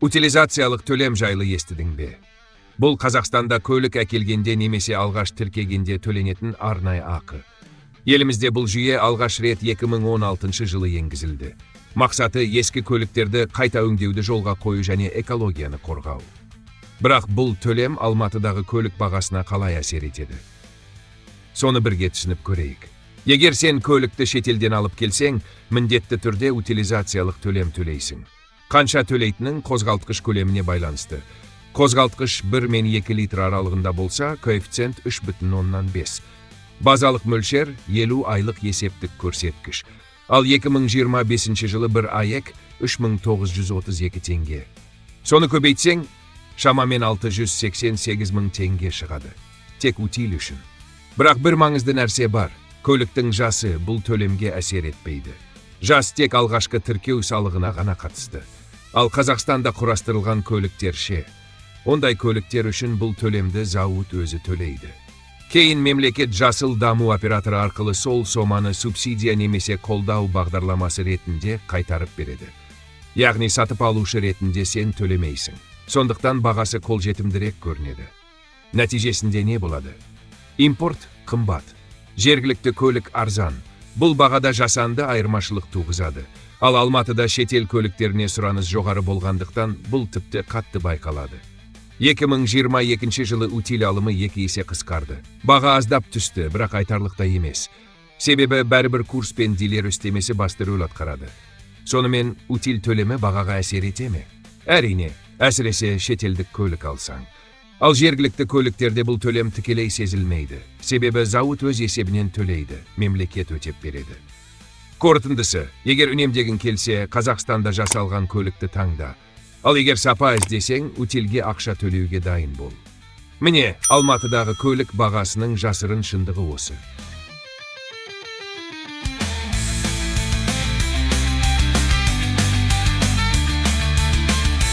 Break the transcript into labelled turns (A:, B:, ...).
A: Утилизациялык төлем жайлы естидің бе? Бұл Қазақстанда көлік әкелгенде немесе алғаш тіркегенде төленетін арнайы ақы. Елімізде бұл жүйе алғаш рет 2016 жылы енгізілді. Мақсаты ескі көліктерді қайта өңдеуді жолға қою және экологияны қорғау. Бірақ бұл төлем Алматыдағы көлік бағасына қалай әсер етеді? Соны бірге түсініп көрейік. Егер сен көлікті шетелден алып келсең, міндетті түрде утилизациялық төлем төлейсің. Қанша төлейтінің қозғалтқыш көлеміне байланысты. Қозғалтқыш 1 мен 2 литр аралығында болса, коэффициент 3,5. Базалық мөлшер 50 айлық есептік көрсеткіш. Ал 2025 жылы бір АЕК 3932 теңге. Соны көбейтсең, шамамен 688 мың теңге шығады. Тек утил үшін. Бірақ бір маңызды нәрсе бар. Көліктің жасы бұл төлемге әсер етпейді. Жас тек алғашқы тіркеу салығына ғана қатысты. Ал Қазақстанда құрастырылған көліктер ше. Ондай көліктер үшін бұл төлемді зауыт өзі төлейді. Кейін мемлекет жасыл даму операторы арқылы сол соманы субсидия немесе қолдау бағдарламасы ретінде қайтарып береді. Яғни сатып алушы ретінде сен төлемейсің. Сондықтан бағасы қолжетімдірек көрінеді. Нәтижесінде не болады? Импорт қымбат. Жергілікті көлік арзан. Бұл бағада жасанды айырмашылық туғызады. Ал Алматыда шетел көліктеріне сұраныс жоғары болғандықтан бұл тіпті қатты байқалады. 2022 жылы утил алымы 2 есе қысқарды. Баға аздап түсті, бірақ айтарлықтай емес. Себебі бәрібір курс пен дилер үстемесі басты рөл атқарады. Сонымен утил төлемі бағаға әсер ете ме? Әрине, әсіресе шетелдік көлік алсаң. Ал жергілікті көліктерде бұл төлем тікелей сезілмейді. Себебі зауыт өз есебінен төлейді, мемлекет өтеп береді. Қорытындысы, егер үнемдегің келсе, Қазақстанда жасалған көлікті таңда. Ал егер сапа іздесең, утилге ақша төлеуге дайын бол. Міне, Алматыдағы көлік бағасының жасырын шындығы осы.